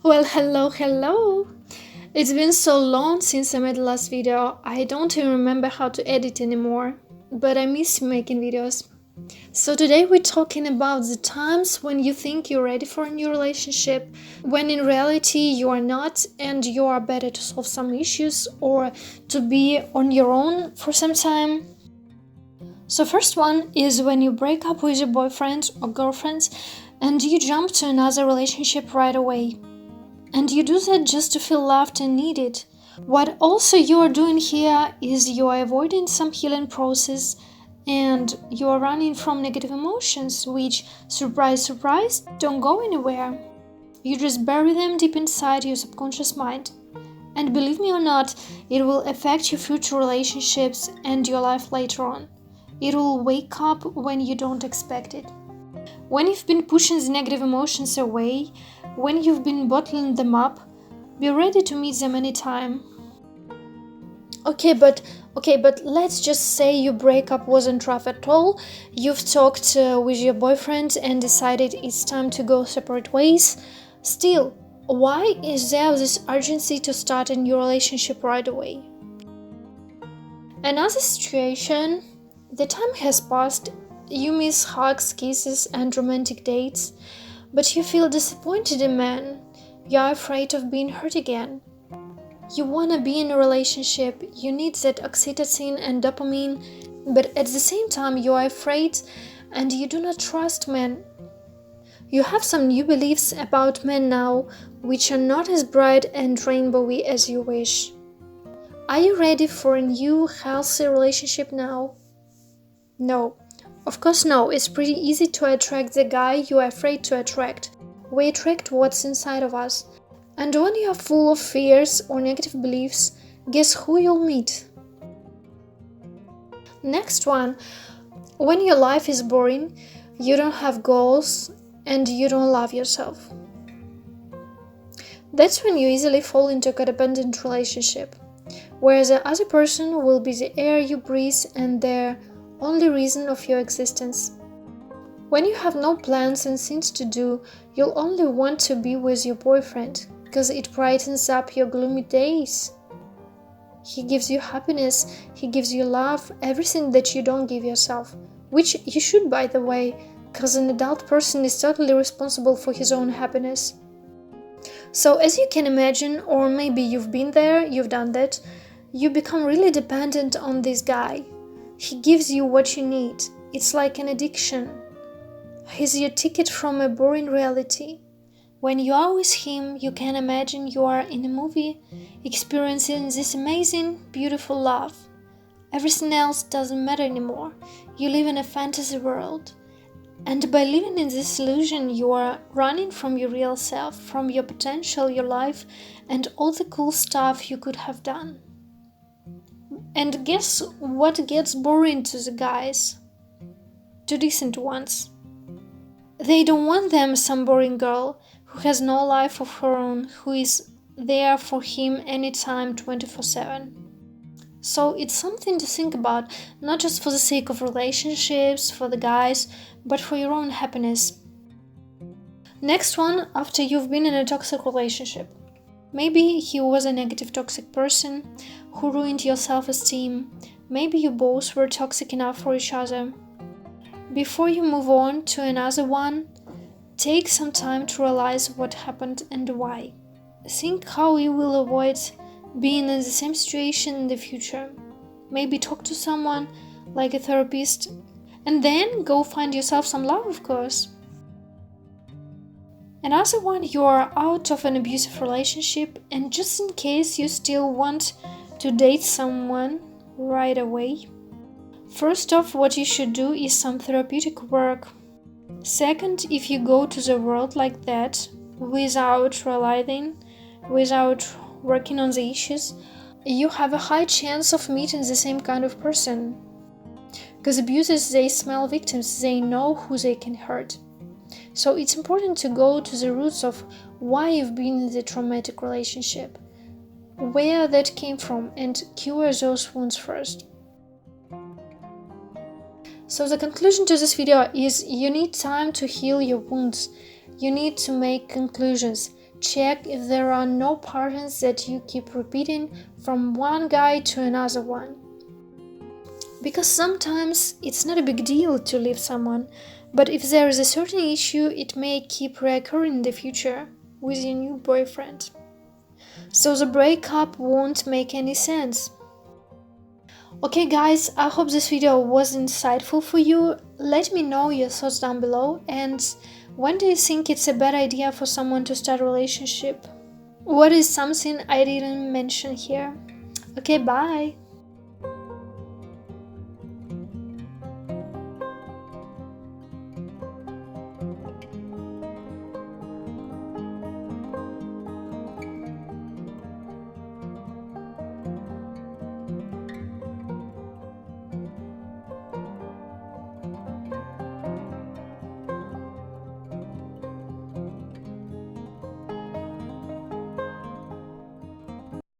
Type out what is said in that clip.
Well, hello. It's been so long since I made the last video, I don't even remember how to edit anymore, but I miss making videos. So today we're talking about the times when you think you're ready for a new relationship, when in reality you are not and you are better to solve some issues or to be on your own for some time. So first one is when you break up with your boyfriend or girlfriend and you jump to another relationship right away. And you do that just to feel loved and needed. What also you are doing here is you are avoiding some healing process and you are running from negative emotions which, surprise, don't go anywhere. You just bury them deep inside your subconscious mind. And believe me or not, it will affect your future relationships and your life later on. It will wake up when you don't expect it. When you've been pushing the negative emotions away, when you've been bottling them up, be ready to meet them anytime. Okay, but let's just say your breakup wasn't rough at all. You've talked with your boyfriend and decided it's time to go separate ways. Still, why is there this urgency to start a new relationship right away? Another situation, the time has passed. You miss hugs, kisses, and romantic dates, but you feel disappointed in men. You're afraid of being hurt again. You want to be in a relationship, you need that oxytocin and dopamine, but at the same time you are afraid and you do not trust men. You have some new beliefs about men now, which are not as bright and rainbowy as you wish. Are you ready for a new, healthy relationship now? No. Of course no, it's pretty easy to attract the guy you are afraid to attract. We attract what's inside of us. And when you are full of fears or negative beliefs, guess who you'll meet? Next one, when your life is boring, you don't have goals, and you don't love yourself. That's when you easily fall into a codependent relationship, where the other person will be the air you breathe and their only reason of your existence. When you have no plans and things to do, you'll only want to be with your boyfriend, because it brightens up your gloomy days. He gives you happiness, he gives you love, everything that you don't give yourself, which you should, by the way, because an adult person is totally responsible for his own happiness. So as you can imagine, or maybe you've been there, you've done that, you become really dependent on this guy. He gives you what you need. It's like an addiction. He's your ticket from a boring reality. When you are with him, you can imagine you are in a movie, experiencing this amazing, beautiful love. Everything else doesn't matter anymore. You live in a fantasy world. And by living in this illusion, you are running from your real self, from your potential, your life, and all the cool stuff you could have done. And guess what gets boring to the guys? To decent ones. They don't want them some boring girl who has no life of her own, who is there for him anytime 24/7. So it's something to think about, not just for the sake of relationships, for the guys, but for your own happiness. Next one, after you've been in a toxic relationship. Maybe he was a negative toxic person who ruined your self-esteem. Maybe you both were toxic enough for each other. Before you move on to another one, take some time to realize what happened and why. Think how you will avoid being in the same situation in the future. Maybe talk to someone, like a therapist, and then go find yourself some love, of course. Another one, you are out of an abusive relationship, and just in case you still want to date someone right away, first off, what you should do is some therapeutic work. Second, if you go to the world like that, without realizing, without working on the issues, you have a high chance of meeting the same kind of person. Because abusers, they smell victims, they know who they can hurt. So it's important to go to the roots of why you've been in the traumatic relationship, where that came from, and cure those wounds first. So the conclusion to this video is you need time to heal your wounds. You need to make conclusions. Check if there are no patterns that you keep repeating from one guy to another one. Because sometimes it's not a big deal to leave someone, but if there is a certain issue, it may keep reoccurring in the future with your new boyfriend. So the breakup won't make any sense. Okay guys, I hope this video was insightful for you. Let me know your thoughts down below, and when do you think it's a bad idea for someone to start a relationship? What is something I didn't mention here? Okay, bye!